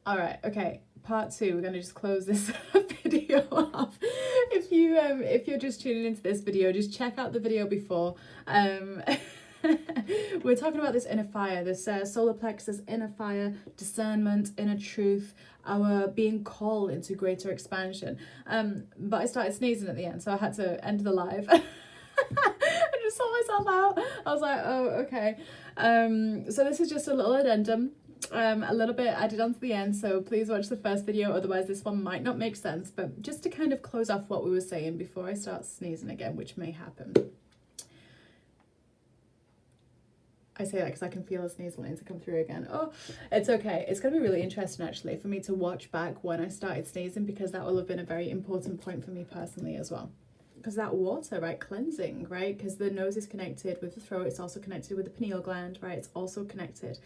All right, okay. Part two. We're gonna just close this video off. If you're just tuning into this video, just check out the video before. We're talking about this inner fire, this solar plexus, inner fire, discernment, inner truth, our being called into greater expansion. But I started sneezing at the end, so I had to end the live. I just saw myself out. I was like, oh, okay. So this is just a little addendum. A little bit added onto the end, so please watch the first video, otherwise this one might not make sense. But just to kind of close off what we were saying before I start sneezing again, which may happen. I say that because I can feel a sneeze wanting to come through again. Oh, it's okay. It's going to be really interesting actually for me to watch back when I started sneezing, because that will have been a very important point for me personally as well. Because that water, right, cleansing, right, because the nose is connected with the throat, it's also connected with the pineal gland, right, it's also connected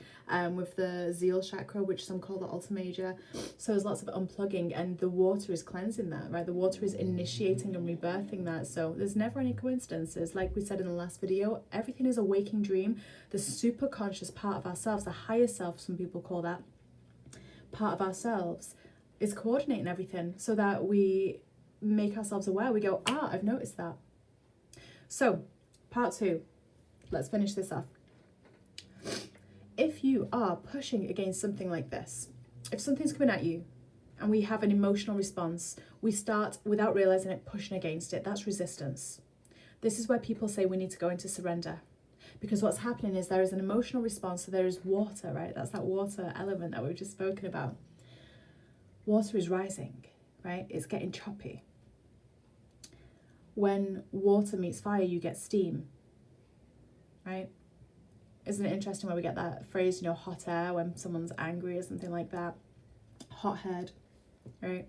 with the zeal chakra, which some call the altar major. So there's lots of unplugging, and the water is cleansing that, right, the water is initiating and rebirthing that. So there's never any coincidences. Like we said in the last video, everything is a waking dream. The super conscious part of ourselves, the higher self, some people call that part of ourselves, is coordinating everything so that we make ourselves aware. We go, ah, I've noticed that. So part two, let's finish this off. If you are pushing against something like this, if something's coming at you and we have an emotional response, we start, without realizing it, pushing against it. That's resistance. This is where people say we need to go into surrender, because what's happening is there is an emotional response. So there is water, right? That's that water element that we've just spoken about. Water is rising, right? It's getting choppy. When water meets fire, you get steam, right? Isn't it interesting when we get that phrase, you know, hot air, when someone's angry or something like that? Hot head, right?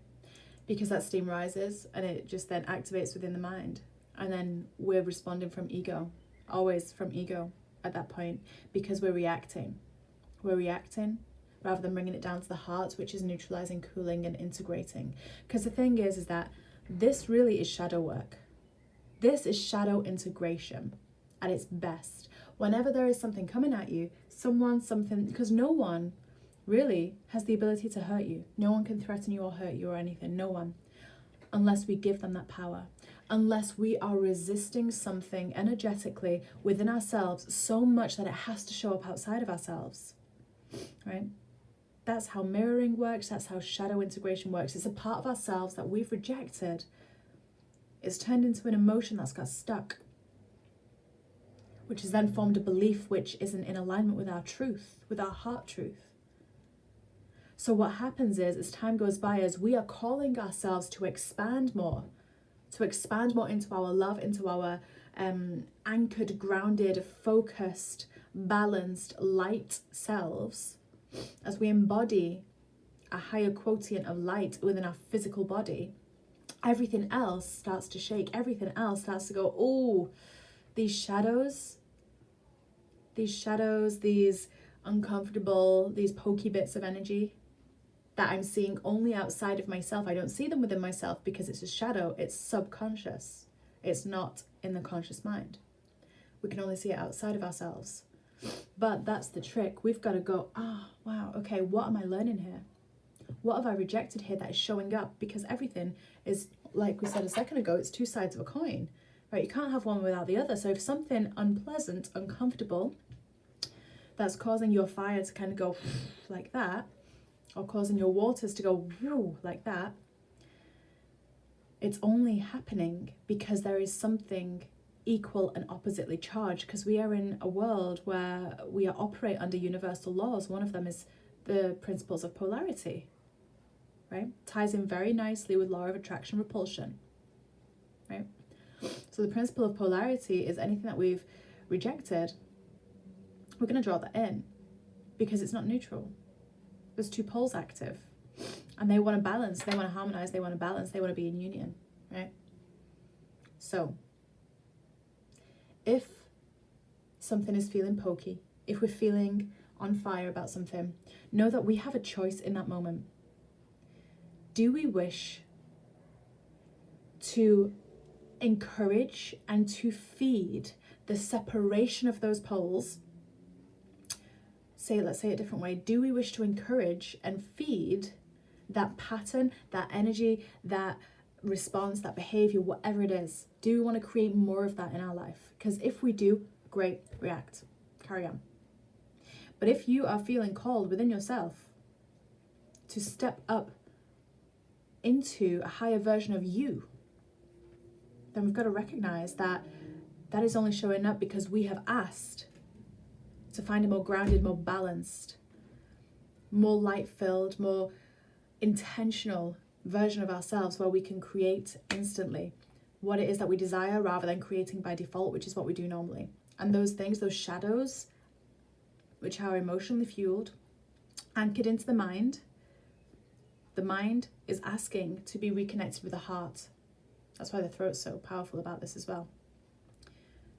Because that steam rises and it just then activates within the mind. And then we're responding from ego, always from ego at that point, because we're reacting. We're reacting rather than bringing it down to the heart, which is neutralizing, cooling, and integrating. Because the thing is that this really is shadow work. This is shadow integration at its best. Whenever there is something coming at you, someone, something, because no one really has the ability to hurt you. No one can threaten you or hurt you or anything. No one. Unless we give them that power. Unless we are resisting something energetically within ourselves so much that it has to show up outside of ourselves. Right? That's how mirroring works. That's how shadow integration works. It's a part of ourselves that we've rejected. It's turned into an emotion that's got stuck, which has then formed a belief which isn't in alignment with our truth, with our heart truth. So what happens is, as time goes by, as we are calling ourselves to expand more into our love, into our anchored, grounded, focused, balanced, light selves, as we embody a higher quotient of light within our physical body, everything else starts to shake. Everything else starts to go, oh, these shadows, these uncomfortable, these pokey bits of energy that I'm seeing only outside of myself. I don't see them within myself because it's a shadow. It's subconscious. It's not in the conscious mind. We can only see it outside of ourselves. But that's the trick. We've got to go, wow, okay, what am I learning here? What have I rejected here that is showing up? Because everything is, like we said a second ago, it's two sides of a coin, right? You can't have one without the other. So if something unpleasant, uncomfortable, that's causing your fire to kind of go like that, or causing your waters to go like that, it's only happening because there is something equal and oppositely charged, because we are in a world where we operate under universal laws. One of them is the principles of polarity, right? Ties in very nicely with law of attraction repulsion, right? So the principle of polarity is anything that we've rejected, we're going to draw that in because it's not neutral. There's two poles active and they want to balance, they want to harmonize, they want to balance, they want to be in union, right? So if something is feeling pokey, if we're feeling on fire about something, know that we have a choice in that moment. Do we wish to encourage and to feed the separation of those poles let's say it a different way. Do we wish to encourage and feed that pattern, that energy, that response, that behavior, whatever it is? Do we want to create more of that in our life? Because if we do, great, react, carry on. But if you are feeling called within yourself to step up into a higher version of you, then we've got to recognize that that is only showing up because we have asked to find a more grounded, more balanced, more light-filled, more intentional version of ourselves, where we can create instantly what it is that we desire rather than creating by default, which is what we do normally. And those things, those shadows, which are emotionally fueled, anchored into the mind is asking to be reconnected with the heart. That's why the throat's so powerful about this as well.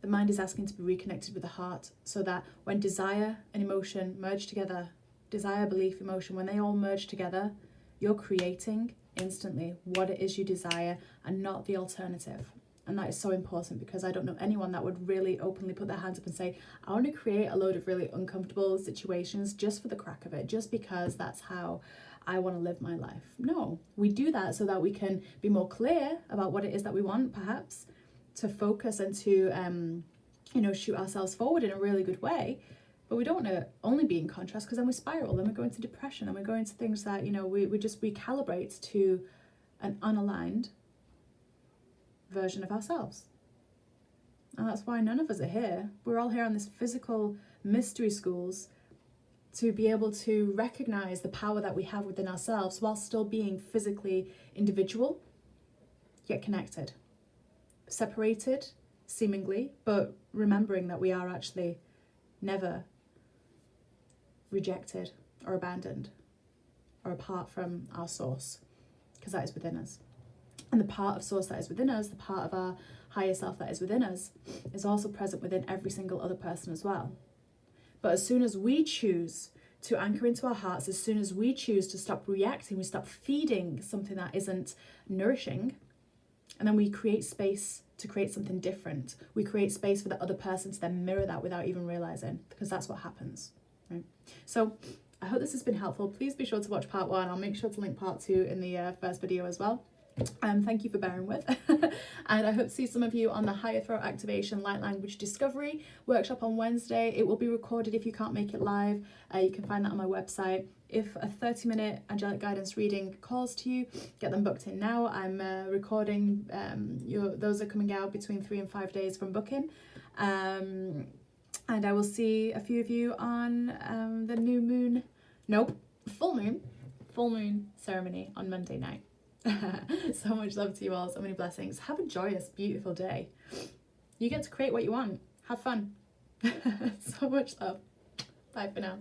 The mind is asking to be reconnected with the heart, so that when desire and emotion merge together, desire, belief, emotion, when they all merge together, you're creating instantly what it is you desire and not the alternative. And that is so important, because I don't know anyone that would really openly put their hands up and say, I want to create a load of really uncomfortable situations just for the crack of it, just because that's how I want to live my life. No, we do that so that we can be more clear about what it is that we want, perhaps, to focus and to, shoot ourselves forward in a really good way. But we don't want to only be in contrast, because then we spiral, then we go into depression, and we go into things that, we just recalibrate to an unaligned version of ourselves. And that's why none of us are here. We're all here on this physical mystery schools to be able to recognize the power that we have within ourselves while still being physically individual, yet connected. Separated, seemingly, but remembering that we are actually never rejected or abandoned or apart from our source, because that is within us. And the part of source that is within us, the part of our higher self that is within us, is also present within every single other person as well. But as soon as we choose to anchor into our hearts, as soon as we choose to stop reacting, we stop feeding something that isn't nourishing, and then we create space to create something different. We create space for the other person to then mirror that without even realizing, because that's what happens, right? So I hope this has been helpful. Please be sure to watch part 1. I'll make sure to link part 2 in the first video as well. Thank you for bearing with. And I hope to see some of you on the Higher Throat Activation Light Language Discovery workshop on Wednesday. It will be recorded if you can't make it live. You can find that on my website. If a 30-minute angelic guidance reading calls to you, get them booked in now. I'm recording, those are coming out between 3 and 5 days from booking. And I will see a few of you on the full moon ceremony on Monday night. So much love to you all, so many blessings. Have a joyous, beautiful day. You get to create what you want. Have fun. So much love. Bye for now.